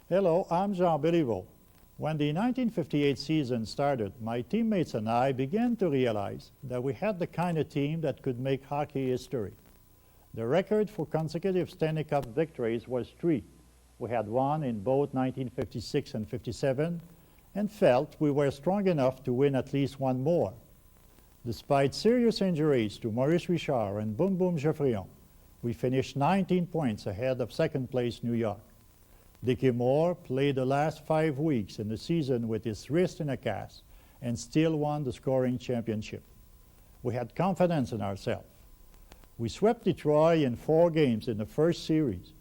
Hello, I'm Jean Béliveau. When the 1958 season started, my teammates and I began to realize that we had the kind of team that could make hockey history. The record for consecutive Stanley Cup victories was 3. We had won in both 1956 and 57 and felt we were strong enough to win at least one more. Despite serious injuries to Maurice Richard and Boom Boom Geoffrion, we finished 19 points ahead of second place New York. Dickie Moore played the last 5 weeks in the season with his wrist in a cast and still won the scoring championship. We had confidence in ourselves. We swept Detroit in 4 games in the first series,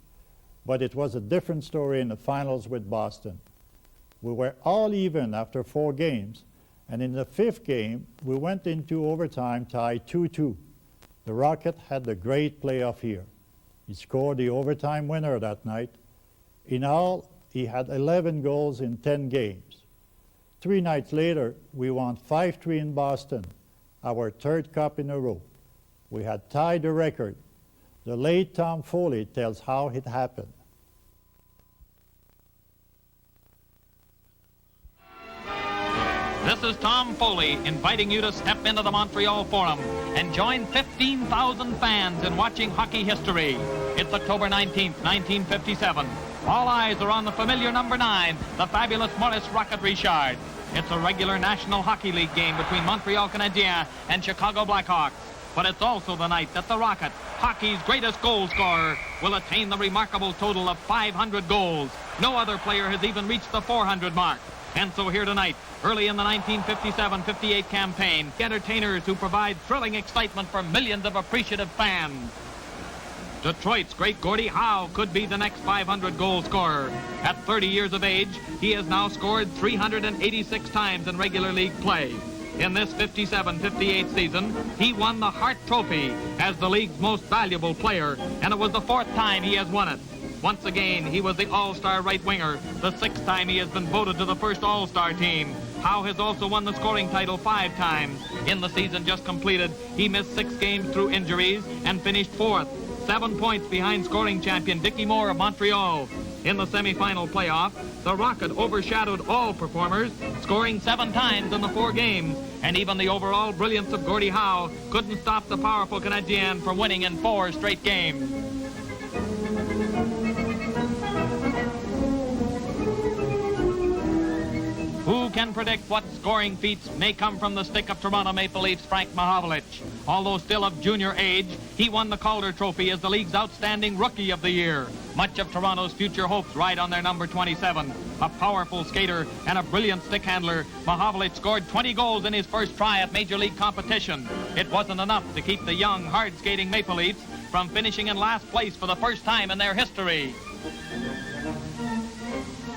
but it was a different story in the finals with Boston. We were all even after 4 games, and in the 5th game, we went into overtime tied 2-2. The Rocket had the great playoff year. He scored the overtime winner that night. In all, he had 11 goals in 10 games. 3 nights later, we won 5-3 in Boston, our 3rd cup in a row. We had tied the record. The late Tom Foley tells how it happened. This is Tom Foley inviting you to step into the Montreal Forum and join 15,000 fans in watching hockey history. It's October 19th, 1957. All eyes are on the familiar number 9, the fabulous Maurice Rocket Richard. It's a regular National Hockey League game between Montreal Canadiens and Chicago Blackhawks. But it's also the night that the Rocket, hockey's greatest goal scorer, will attain the remarkable total of 500 goals. No other player has even reached the 400 mark. And so here tonight, early in the 1957-58 campaign, entertainers who provide thrilling excitement for millions of appreciative fans. Detroit's great Gordie Howe could be the next 500 goal scorer. At 30 years of age, he has now scored 386 times in regular league play. In this 57-58 season, he won the Hart Trophy as the league's most valuable player, and it was the 4th time he has won it. Once again, he was the All-Star right winger, the 6th time he has been voted to the first All-Star team. Howe has also won the scoring title 5 times. In the season just completed, he missed 6 games through injuries and finished 4th, 7 points behind scoring champion Dickie Moore of Montreal. In the semifinal playoff, the Rocket overshadowed all performers, scoring 7 times in the 4 games. And even the overall brilliance of Gordie Howe couldn't stop the powerful Canadiens from winning in 4 straight games. Who can predict what scoring feats may come from the stick of Toronto Maple Leafs' Frank Mahovlich? Although still of junior age, he won the Calder Trophy as the league's outstanding Rookie of the Year. Much of Toronto's future hopes ride on their number 27. A powerful skater and a brilliant stick handler, Mahovlich scored 20 goals in his first try at Major League competition. It wasn't enough to keep the young, hard-skating Maple Leafs from finishing in last place for the first time in their history.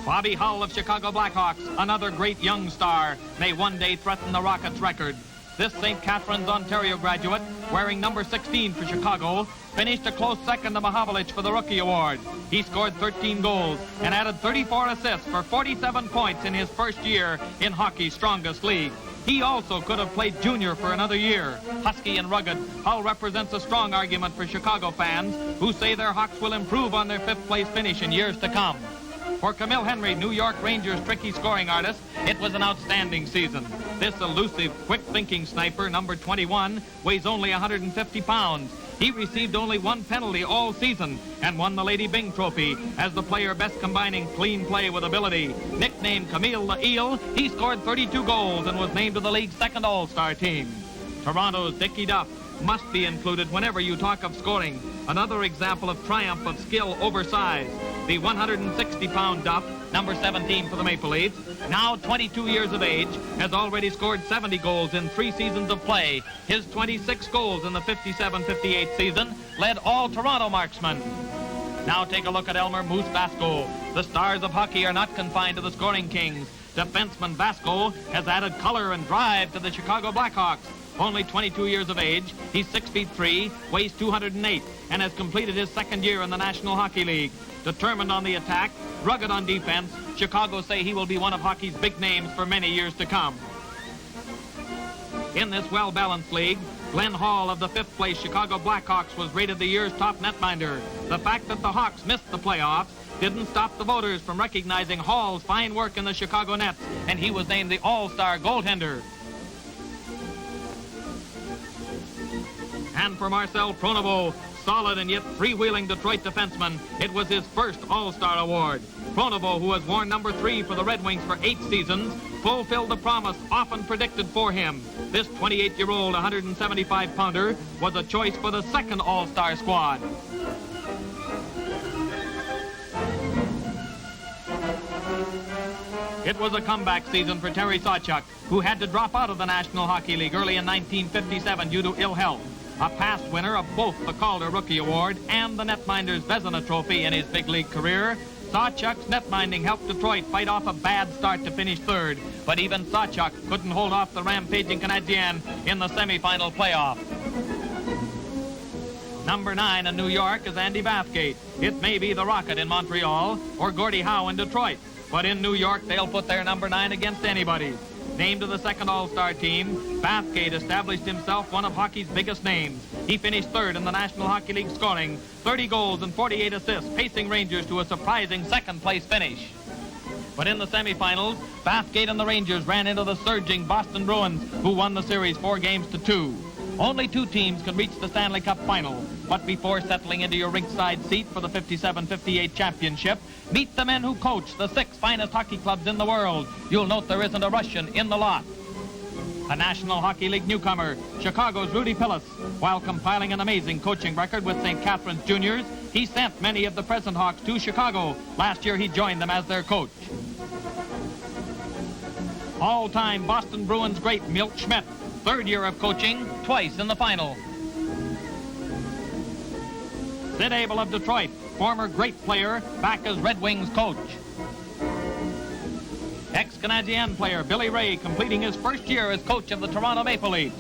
Bobby Hull of Chicago Blackhawks, another great young star, may one day threaten the Rockets' record. This St. Catharines, Ontario graduate, wearing number 16 for Chicago, finished a close second to Mahovlich for the Rookie Award. He scored 13 goals and added 34 assists for 47 points in his first year in hockey's strongest league. He also could have played junior for another year. Husky and rugged, Hull represents a strong argument for Chicago fans who say their Hawks will improve on their 5th place finish in years to come. For Camille Henry, New York Rangers' tricky scoring artist, it was an outstanding season. This elusive, quick-thinking sniper, number 21, weighs only 150 pounds. He received only 1 penalty all season and won the Lady Byng Trophy as the player best combining clean play with ability. Nicknamed Camille the Eel, he scored 32 goals and was named to the league's 2nd All-Star team. Toronto's Dickie Duff must be included whenever you talk of scoring. Another example of triumph of skill over size. The 160-pound Duff, number 17 for the Maple Leafs, now 22 years of age, has already scored 70 goals in 3 seasons of play. His 26 goals in the 57-58 season led all Toronto marksmen. Now take a look at Elmer Moose Vasco. The stars of hockey are not confined to the scoring kings. Defenseman Vasco has added color and drive to the Chicago Blackhawks. Only 22 years of age, he's 6'3", weighs 208, and has completed his 2nd year in the National Hockey League. Determined on the attack, rugged on defense, Chicago say he will be one of hockey's big names for many years to come. In this well-balanced league, Glenn Hall of the 5th place Chicago Blackhawks was rated the year's top netminder. The fact that the Hawks missed the playoffs didn't stop the voters from recognizing Hall's fine work in the Chicago Nets, and he was named the All-Star goaltender. And for Marcel Pronovost, solid and yet freewheeling Detroit defenseman, it was his first All-Star award. Pronovost, who has worn number 3 for the Red Wings for 8 seasons, fulfilled the promise often predicted for him. This 28-year-old 175-pounder was a choice for the second All-Star squad. It was a comeback season for Terry Sawchuk, who had to drop out of the National Hockey League early in 1957 due to ill health. A past winner of both the Calder Rookie Award and the Netminders Vezina Trophy in his big league career, Sawchuk's netminding helped Detroit fight off a bad start to finish third, but even Sawchuk couldn't hold off the rampaging Canadiens in the semifinal playoff. Number 9 in New York is Andy Bathgate. It may be the Rocket in Montreal or Gordie Howe in Detroit, but in New York they'll put their number 9 against anybody. Named to the second All-Star team, Bathgate established himself one of hockey's biggest names. He finished third in the National Hockey League scoring, 30 goals and 48 assists, pacing Rangers to a surprising second-place finish. But in the semifinals, Bathgate and the Rangers ran into the surging Boston Bruins, who won the series 4-2. Only 2 teams can reach the Stanley Cup final. But before settling into your ringside seat for the 57-58 championship, meet the men who coach the 6 finest hockey clubs in the world. You'll note there isn't a Russian in the lot. A National Hockey League newcomer, Chicago's Rudy Pillis. While compiling an amazing coaching record with St. Catharines Juniors, he sent many of the present Hawks to Chicago. Last year he joined them as their coach. All-time Boston Bruins great Milt Schmidt. 3rd year of coaching, twice in the final. Sid Abel of Detroit, former great player, back as Red Wings coach. Ex-Canadien player Billy Ray completing his first year as coach of the Toronto Maple Leafs.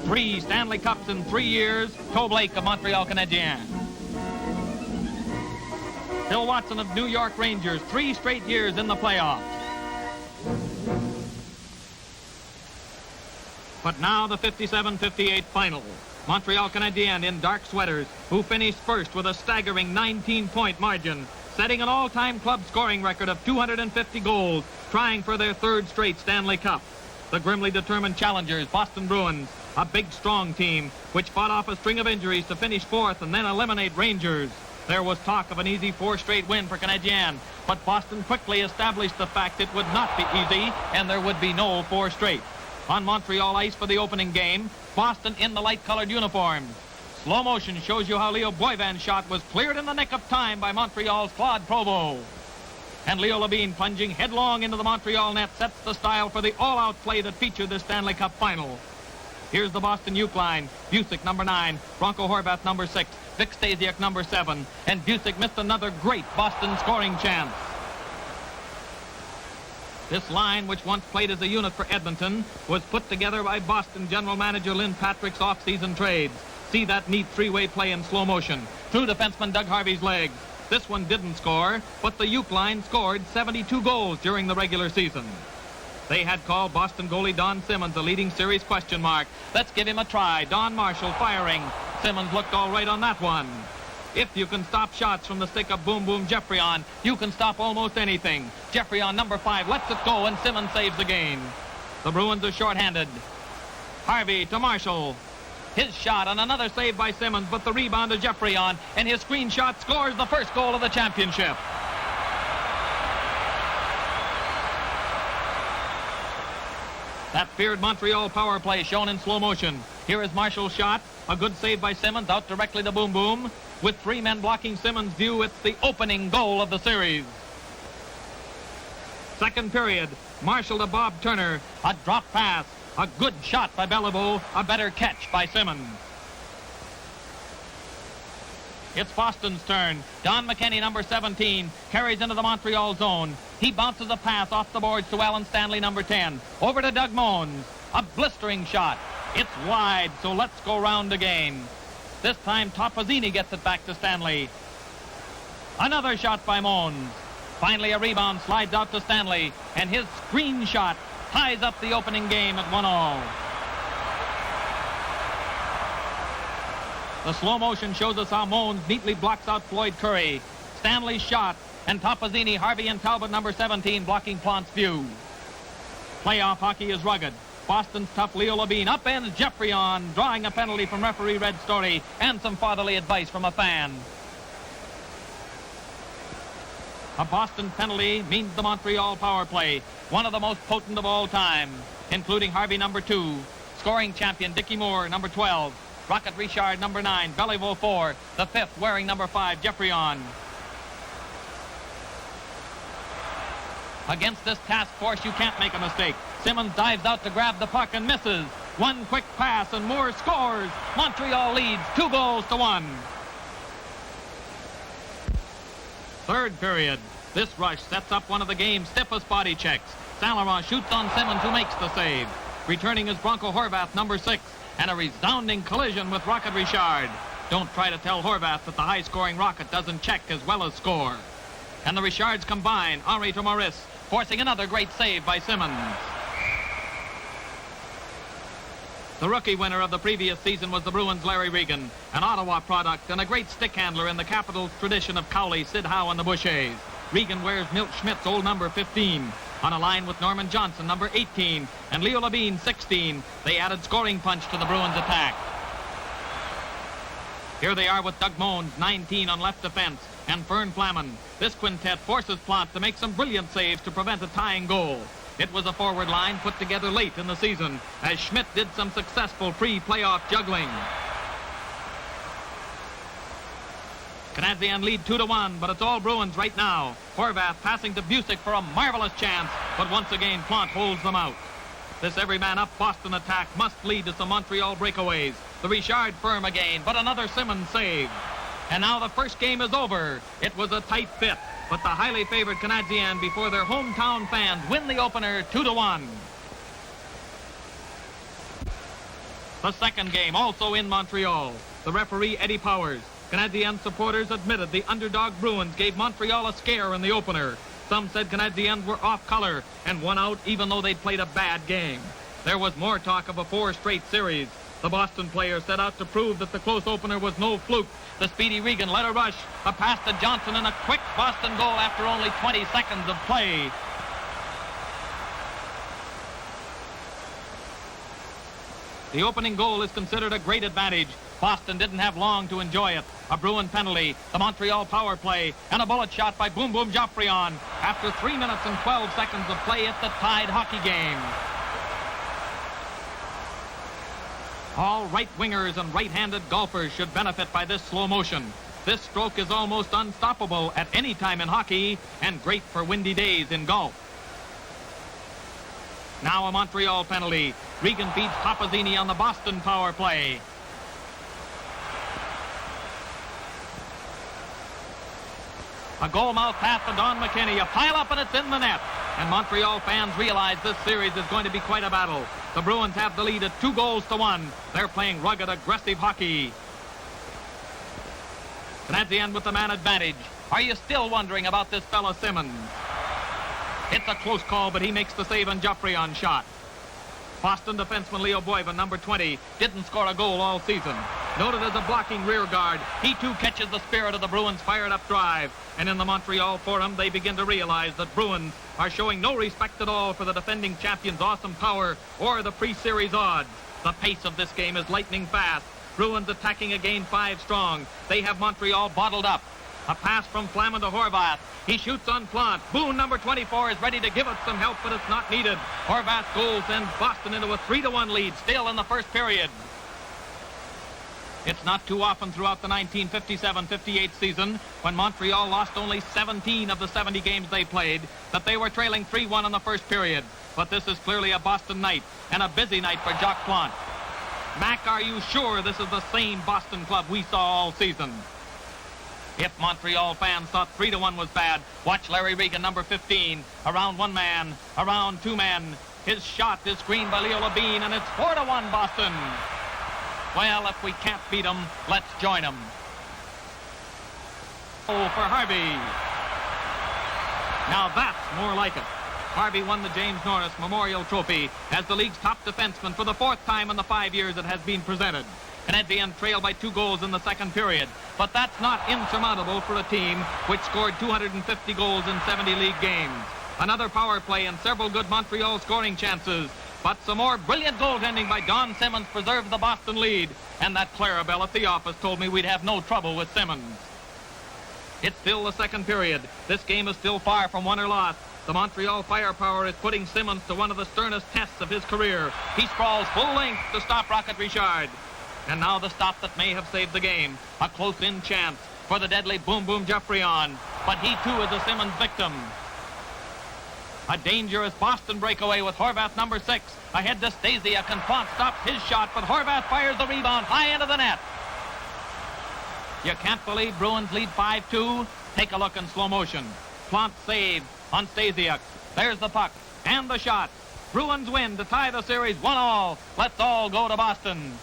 3 Stanley Cups in 3 years, Toe Blake of Montreal Canadiens. Bill Watson of New York Rangers, 3 straight years in the playoffs. But now the 57-58 final. Montreal Canadiens in dark sweaters, who finished first with a staggering 19-point margin, setting an all-time club scoring record of 250 goals, trying for their 3rd straight Stanley Cup. The grimly determined challengers, Boston Bruins, a big, strong team, which fought off a string of injuries to finish 4th and then eliminate Rangers. There was talk of an easy 4 straight win for Canadiens, but Boston quickly established the fact it would not be easy, and there would be no 4 straight. On Montreal ice for the opening game, Boston in the light-colored uniforms. Slow motion shows you how Leo Boivein's shot was cleared in the nick of time by Montreal's Claude Provost. And Leo Levine, plunging headlong into the Montreal net, sets the style for the all-out play that featured the Stanley Cup final. Here's the Boston Uke line. Busick, number 9. Bronco Horvath, number 6. Vic Stasiak, number 7. And Busick missed another great Boston scoring chance. This line, which once played as a unit for Edmonton, was put together by Boston general manager Lynn Patrick's off-season trades. See that neat 3-way play in slow motion. Through defenseman Doug Harvey's legs. This one didn't score, but the Uke line scored 72 goals during the regular season. They had called Boston goalie Don Simmons a leading series question mark. Let's give him a try. Don Marshall firing. Simmons looked all right on that one. If you can stop shots from the stick of Boom Boom Geoffrion, you can stop almost anything. Geoffrion, number 5, lets it go, and Simmons saves the gain. The Bruins are shorthanded. Harvey to Marshall. His shot and another save by Simmons, but the rebound to Geoffrion, and his screen shot scores the first goal of the championship. That feared Montreal power play shown in slow motion. Here is Marshall's shot. A good save by Simmons out directly to Boom Boom. With 3 men blocking Simmons' view, it's the opening goal of the series. Second period, Marshall to Bob Turner. A drop pass. A good shot by Beliveau. A better catch by Simmons. It's Boston's turn. Don McKenney, number 17, carries into the Montreal zone. He bounces a pass off the boards to Alan Stanley, number 10. Over to Doug Moens. A blistering shot. It's wide, so let's go round again. This time, Topazzini gets it back to Stanley. Another shot by Moens. Finally, a rebound slides out to Stanley, and his screen shot ties up the opening game at 1-1. The slow motion shows us how Mons neatly blocks out Floyd Curry. Stanley's shot, and Topazzini, Harvey, and Talbot, number 17, blocking Plant's view. Playoff hockey is rugged. Boston's tough Leo Labine upends Geoffrion, drawing a penalty from referee Red Story, and some fatherly advice from a fan. A Boston penalty means the Montreal power play, one of the most potent of all time, including Harvey, number 2, scoring champion Dickie Moore, number 12, Rocket Richard, number 9, Beliveau 4, the 5th wearing number 5, Geoffrion. Against this task force, you can't make a mistake. Simmons dives out to grab the puck and misses. One quick pass and Moore scores. Montreal leads 2-1. Third period. This rush sets up one of the game's stiffest body checks. Saint Laurent shoots on Simmons, who makes the save. Returning is Bronco Horvath, number 6, and a resounding collision with Rocket Richard. Don't try to tell Horvath that the high-scoring Rocket doesn't check as well as score. And the Richards combine, Henri to Maurice, forcing another great save by Simmons. The rookie winner of the previous season was the Bruins' Larry Regan, an Ottawa product and a great stick handler in the Capital's tradition of Cowley, Sid Howe, and the Bouchers. Regan wears Milt Schmidt's old number 15. On a line with Norman Johnson, number 18, and Leo Labine, 16, they added scoring punch to the Bruins' attack. Here they are with Doug Mons, 19, on left defense, and Fern Flaman. This quintet forces Plant to make some brilliant saves to prevent a tying goal. It was a forward line put together late in the season, as Schmidt did some successful pre-playoff juggling. Canadiens lead 2-1, but it's all Bruins right now. Horvath passing to Busick for a marvelous chance, but once again Plant holds them out. This every-man-up Boston attack must lead to some Montreal breakaways. The Richard firm again, but another Simmons save. And now the first game is over. It was a tight fit, but the highly favored Canadiens, before their hometown fans, win the opener 2-1. The second game, also in Montreal. The referee, Eddie Powers. Canadiens supporters admitted the underdog Bruins gave Montreal a scare in the opener. Some said Canadiens were off color and won out even though they'd played a bad game. There was more talk of a 4-straight series. The Boston players set out to prove that the close opener was no fluke. The speedy Regan led a rush, a pass to Johnson, and a quick Boston goal after only 20 seconds of play. The opening goal is considered a great advantage. Boston didn't have long to enjoy it. A Bruin penalty, the Montreal power play, and a bullet shot by Boom Boom Geoffrion. After 3 minutes and 12 seconds of play, it's a tied hockey game. All right wingers and right-handed golfers should benefit by this slow motion. This stroke is almost unstoppable at any time in hockey and great for windy days in golf. Now a Montreal penalty. Regan feeds Topazzini on the Boston power play. A goal mouth pass to Don McKinney. A pile up and it's in the net. And Montreal fans realize this series is going to be quite a battle. The Bruins have the lead at 2-1. They're playing rugged, aggressive hockey. Canadiens with the man advantage. Are you still wondering about this fella Simmons? It's a close call, but he makes the save on Geoffrion's shot. Boston defenseman Leo Boyven, number 20, didn't score a goal all season. Noted as a blocking rear guard, he too catches the spirit of the Bruins' fired-up drive. And in the Montreal Forum, they begin to realize that Bruins are showing no respect at all for the defending champions' awesome power or the pre-series odds. The pace of this game is lightning fast. Bruins attacking again 5 strong. They have Montreal bottled up. A pass from Flaman to Horvath. He shoots on Plant. Boone, number 24, is ready to give it some help, but it's not needed. Horvath's goal sends Boston into a 3-1 lead, still in the first period. It's not too often throughout the 1957-58 season, when Montreal lost only 17 of the 70 games they played, that they were trailing 3-1 in the first period. But this is clearly a Boston night, and a busy night for Jacques Plante. Mac, are you sure this is the same Boston club we saw all season? If Montreal fans thought 3-1 was bad, watch Larry Regan, number 15, around 1 man, around 2 men. His shot is screened by Leo Labine, and it's 4-1 Boston. Well, if we can't beat them, let's join them. Oh, for Harvey. Now that's more like it. Harvey won the James Norris Memorial Trophy as the league's top defenseman for the 4th time in the 5 years it has been presented. Canadiens trail by 2 goals in the second period. But that's not insurmountable for a team which scored 250 goals in 70 league games. Another power play and several good Montreal scoring chances. But some more brilliant goaltending by Don Simmons preserved the Boston lead. And that Clarabelle at the office told me we'd have no trouble with Simmons. It's still the second period. This game is still far from won or lost. The Montreal firepower is putting Simmons to one of the sternest tests of his career. He sprawls full length to stop Rocket Richard. And now the stop that may have saved the game. A close-in chance for the deadly Boom Boom Geoffrion. But he too is a Simmons victim. A dangerous Boston breakaway with Horvath number 6. Ahead to Stasiak, and Plante stops his shot, but Horvath fires the rebound high into the net. You can't believe Bruins lead 5-2. Take a look in slow motion. Plante saved on Stasiak. There's the puck and the shot. Bruins win to tie the series 1-1. Let's all go to Boston.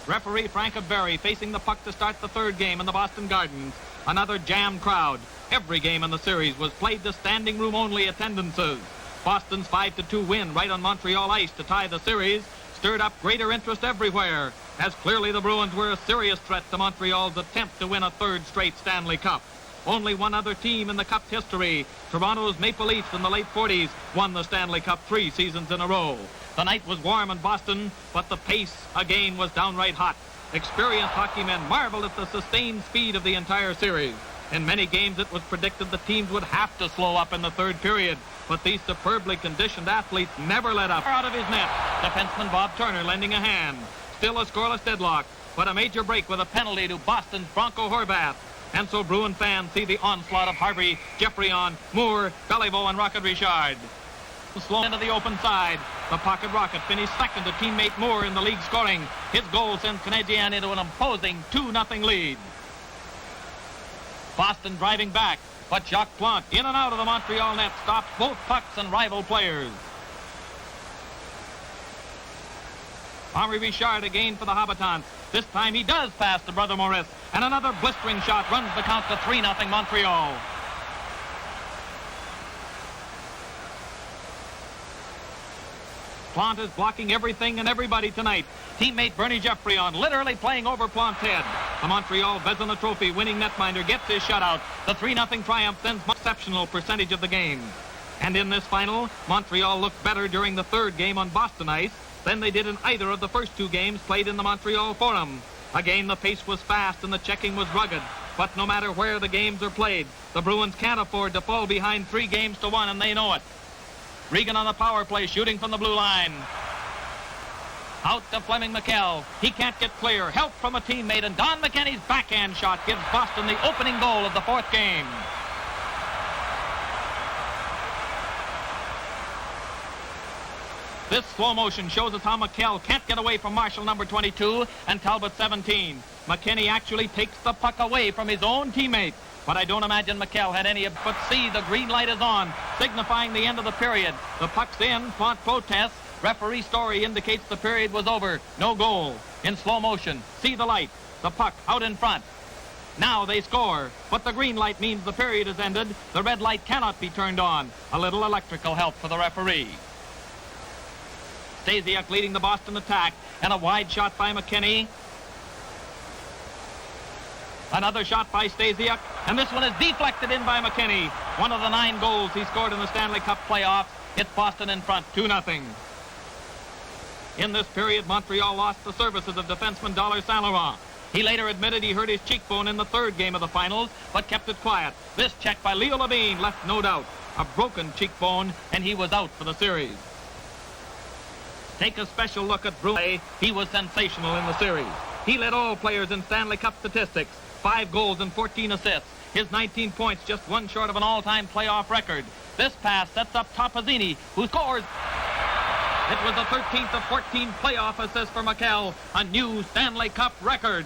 Referee Frank Berry facing the puck to start the third game in the Boston Gardens. Another jammed crowd. Every game in the series was played to standing room only attendances. Boston's 5-2 win right on Montreal ice to tie the series stirred up greater interest everywhere, as clearly the Bruins were a serious threat to Montreal's attempt to win a third straight Stanley Cup. Only one other team in the Cup's history, Toronto's Maple Leafs in the late 40s, won the Stanley Cup 3 seasons in a row. The night was warm in Boston, but the pace again was downright hot. Experienced hockey men marveled at the sustained speed of the entire series. In many games, it was predicted the teams would have to slow up in the third period, but these superbly conditioned athletes never let up. Out of his net, defenseman Bob Turner lending a hand. Still a scoreless deadlock, but a major break with a penalty to Boston's Bronco Horvath. And so Bruin fans see the onslaught of Harvey, Geoffrion, Moore, Beliveau, and Rocket Richard. Slow into the open side. The pocket Rocket finished second to teammate Moore in the league scoring. His goal sends Canadiens into an imposing 2-0 lead. Boston driving back, but Jacques Plante in and out of the Montreal net stops both pucks and rival players. Henri Richard again for the Habitants. This time he does pass to Brother Maurice, and another blistering shot runs the count to 3-0 Montreal. Plante is blocking everything and everybody tonight. Teammate Bernie Geoffrion literally playing over Plante's head. The Montreal Vezina Trophy winning netminder gets his shutout. The 3-0 triumph sends an exceptional percentage of the game. And in this final, Montreal looked better during the third game on Boston ice than they did in either of the first 2 games played in the Montreal Forum. Again, the pace was fast and the checking was rugged. But no matter where the games are played, the Bruins can't afford to fall behind 3-1, and they know it. Regan on the power play, shooting from the blue line. Out to Fleming McKell. He can't get clear. Help from a teammate, and Don McKenney's backhand shot gives Boston the opening goal of the fourth game. This slow motion shows us how McKell can't get away from Marshall number 22 and Talbot 17. McKenney actually takes the puck away from his own teammate. But I don't imagine McKell had any. But see, the green light is on, signifying the end of the period. The puck's in. Plante protests. Referee Story indicates the period was over. No goal. In slow motion, see the light. The puck out in front. Now they score. But the green light means the period is ended. The red light cannot be turned on. A little electrical help for the referee. Stasiak leading the Boston attack. And a wide shot by McKenney. Another shot by Stasiak, and this one is deflected in by McKenney. One of the 9 goals he scored in the Stanley Cup playoffs. It's Boston in front, 2-0. In this period, Montreal lost the services of defenseman Dollar Saint Laurent. He later admitted he hurt his cheekbone in the third game of the finals, but kept it quiet. This check by Leo Levine left no doubt. A broken cheekbone, and he was out for the series. Take a special look at Bruins. He was sensational in the series. He led all players in Stanley Cup statistics. 5 goals and 14 assists. His 19 points just 1 short of an all-time playoff record. This pass sets up Topazzini, who scores. It was the 13th of 14 playoff assists for McKell, a new Stanley Cup record.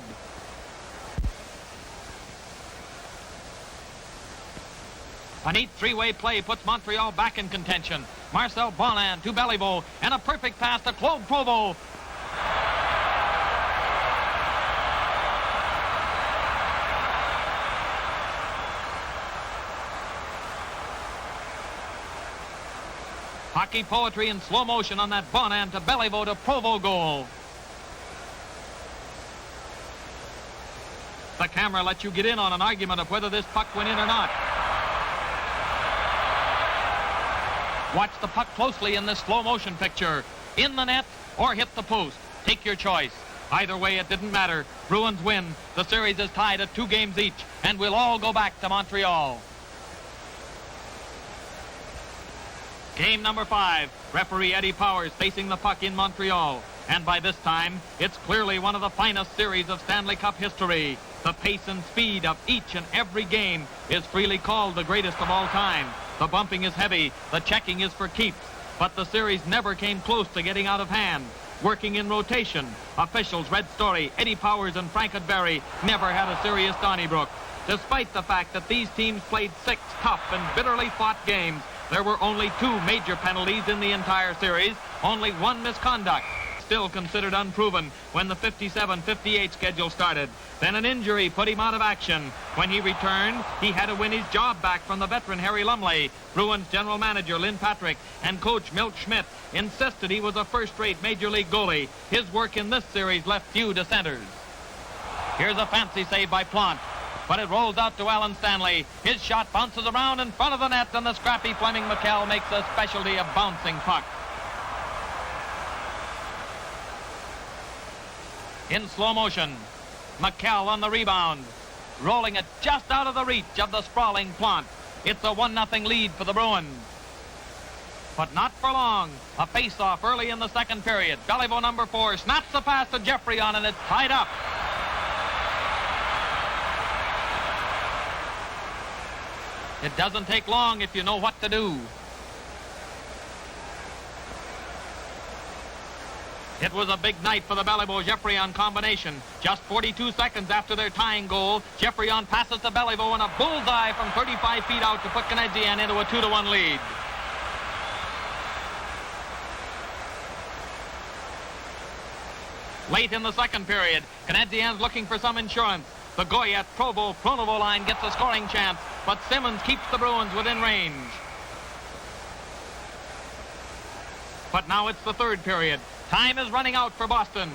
A neat 3-way play puts Montreal back in contention. Marcel Bolland to Beliveau, and a perfect pass to Claude Provost. Hockey poetry in slow motion on that Bonan to Beliveau to Provo goal. The camera lets you get in on an argument of whether this puck went in or not. Watch the puck closely in this slow motion picture. In the net or hit the post. Take your choice. Either way, it didn't matter. Bruins win. The series is tied at 2 games each, and we'll all go back to Montreal. Game number 5. Referee Eddie Powers facing the puck in Montreal. And by this time, it's clearly one of the finest series of Stanley Cup history. The pace and speed of each and every game is freely called the greatest of all time. The bumping is heavy. The checking is for keeps. But the series never came close to getting out of hand. Working in rotation, officials Red Story, Eddie Powers, and Frank Barry never had a serious Donnybrook. Despite the fact that these teams played 6 tough and bitterly fought games, there were only 2 major penalties in the entire series, only 1 misconduct. Still considered unproven when the 57-58 schedule started. Then an injury put him out of action. When he returned, he had to win his job back from the veteran Harry Lumley. Bruins general manager Lynn Patrick and coach Milt Schmidt insisted he was a first-rate Major League goalie. His work in this series left few dissenters. Here's a fancy save by Plant, but it rolls out to Alan Stanley. His shot bounces around in front of the net, and the scrappy Fleming McKell makes a specialty of bouncing puck. In slow motion, McKell on the rebound, rolling it just out of the reach of the sprawling Plant. It's a 1-0 lead for the Bruins. But not for long. A face-off early in the second period. Beliveau number 4 snaps the pass to Geoffrion, and it's tied up. It doesn't take long if you know what to do. It was a big night for the Beliveau-Geoffrion combination. Just 42 seconds after their tying goal, Geoffrion passes to Beliveau and a bullseye from 35 feet out to put Canadiens into a 2-1 lead. Late in the second period, Canadiens looking for some insurance. The Goyette, Provo, Pronovo line gets a scoring chance, but Simmons keeps the Bruins within range. But now it's the third period. Time is running out for Boston.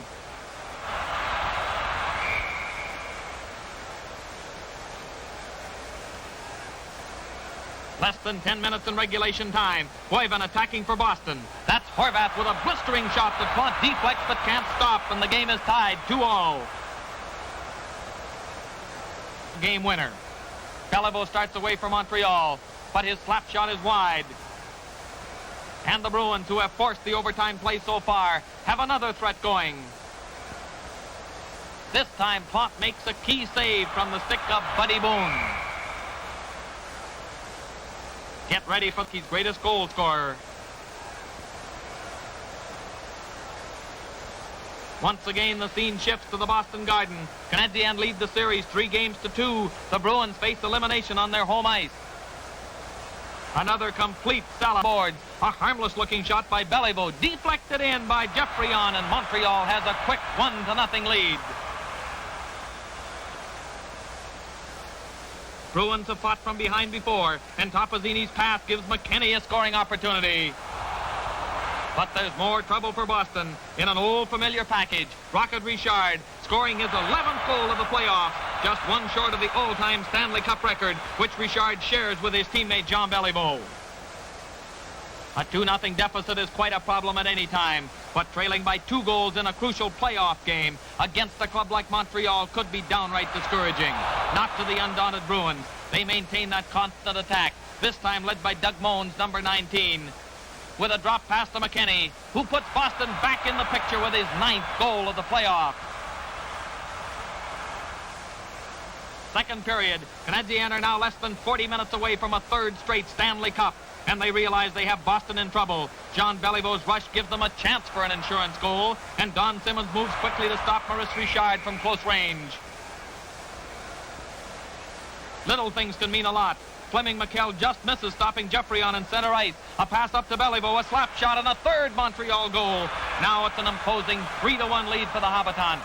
Less than 10 minutes in regulation time. Boyven attacking for Boston. That's Horvath with a blistering shot that Plant deflects but can't stop, and the game is tied 2-2. Game winner. Beliveau starts away from Montreal, but his slap shot is wide. And the Bruins, who have forced the overtime play so far, have another threat going. This time, Plant makes a key save from the stick of Buddy Boone. Get ready for his greatest goal scorer. Once again, the scene shifts to the Boston Garden. Canadiens lead the series 3-2. The Bruins face elimination on their home ice. Another complete salad boards. A harmless-looking shot by Beliveau, deflected in by Geoffrion, and Montreal has a quick 1-0 lead. Bruins have fought from behind before, and Topazzini's pass gives McKinney a scoring opportunity. But there's more trouble for Boston in an old familiar package. Rocket Richard scoring his 11th goal of the playoffs, just one short of the all-time Stanley Cup record, which Richard shares with his teammate Jean Beliveau. A 2-0 deficit is quite a problem at any time, but trailing by 2 goals in a crucial playoff game against a club like Montreal could be downright discouraging. Not to the undaunted Bruins. They maintain that constant attack, this time led by Doug Moans, number 19. With a drop pass to McKinney, who puts Boston back in the picture with his 9th goal of the playoff. Second period, Canadiens are now less than 40 minutes away from a 3rd straight Stanley Cup, and they realize they have Boston in trouble. Jean Belivau's rush gives them a chance for an insurance goal, and Don Simmons moves quickly to stop Maurice Richard from close range. Little things can mean a lot. Fleming McKell just misses stopping Geoffrion in center ice. A pass up to Beliveau, a slap shot, and a 3rd Montreal goal. Now it's an imposing 3-1 lead for the Habitants.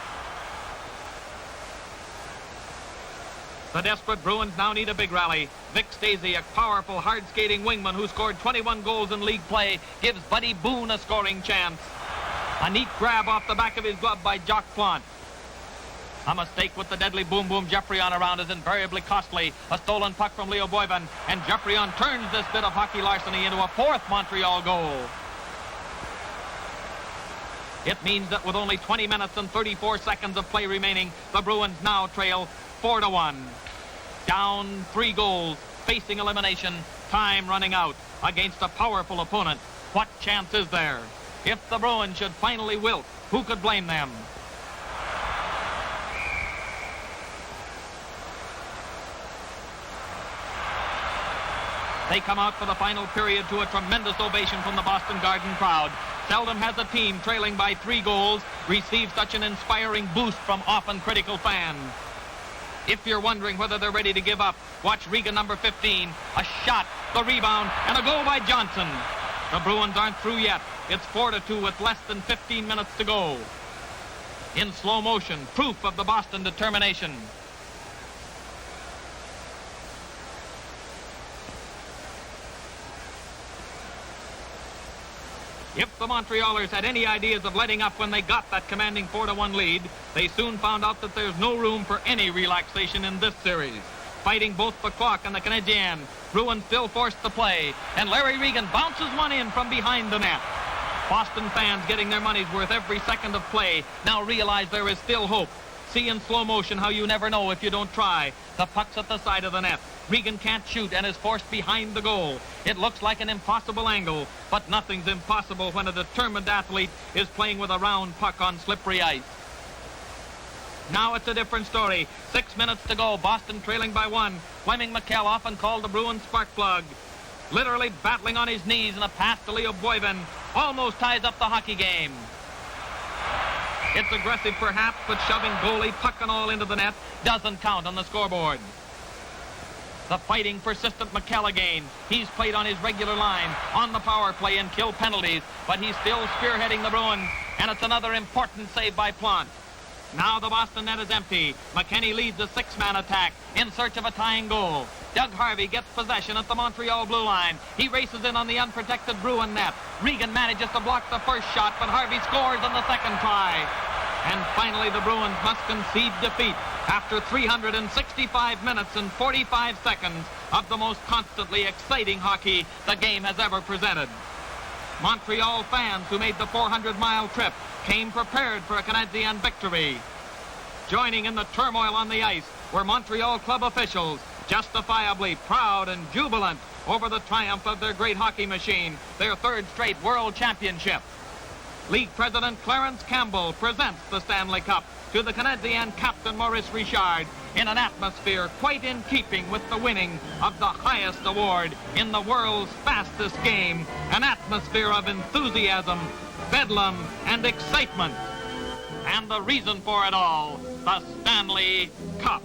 The desperate Bruins now need a big rally. Vic Stacey, a powerful, hard-skating wingman who scored 21 goals in league play, gives Buddy Boone a scoring chance. A neat grab off the back of his glove by Jock Plant. A mistake with the deadly boom-boom Geoffrion around is invariably costly. A stolen puck from Leo Boyven, and Geoffrion turns this bit of hockey larceny into a fourth Montreal goal. It means that with only 20 minutes and 34 seconds of play remaining, the Bruins now trail 4-1. Down 3 goals, facing elimination, time running out against a powerful opponent. What chance is there? If the Bruins should finally wilt, who could blame them? They come out for the final period to a tremendous ovation from the Boston Garden crowd. Seldom has a team trailing by 3 goals received such an inspiring boost from often critical fans. If you're wondering whether they're ready to give up, watch Regan number 15. A shot, the rebound, and a goal by Johnson. The Bruins aren't through yet. It's 4-2 with less than 15 minutes to go. In slow motion, proof of the Boston determination. If the Montrealers had any ideas of letting up when they got that commanding 4-1 lead, they soon found out that there's no room for any relaxation in this series. Fighting both the clock and the Canadiens, Bruins still forced the play, and Larry Regan bounces one in from behind the net. Boston fans getting their money's worth every second of play now realize there is still hope. See in slow motion how you never know if you don't try. The puck's at the side of the net. Regan can't shoot and is forced behind the goal. It looks like an impossible angle, but nothing's impossible when a determined athlete is playing with a round puck on slippery ice. Now it's a different story. 6 minutes to go, Boston trailing by 1. Fleming McKell, often called the Bruins spark plug, literally battling on his knees, and a pass to Leo Boyven almost ties up the hockey game. It's aggressive perhaps, but shoving goalie, puck and all into the net doesn't count on the scoreboard. The fighting, persistent McKell again. He's played on his regular line, on the power play and kill penalties, but he's still spearheading the Bruins, and it's another important save by Plant. Now the Boston net is empty. McKenny leads a 6-man attack in search of a tying goal. Doug Harvey gets possession at the Montreal blue line. He races in on the unprotected Bruin net. Regan manages to block the first shot, but Harvey scores on the second try. And finally, the Bruins must concede defeat after 365 minutes and 45 seconds of the most constantly exciting hockey the game has ever presented. Montreal fans who made the 400-mile trip came prepared for a Canadien victory. Joining in the turmoil on the ice were Montreal club officials, justifiably proud and jubilant over the triumph of their great hockey machine, their 3rd straight world championship. League President Clarence Campbell presents the Stanley Cup to the Canadien captain Maurice Richard in an atmosphere quite in keeping with the winning of the highest award in the world's fastest game, an atmosphere of enthusiasm, bedlam, and excitement. And the reason for it all, the Stanley Cup.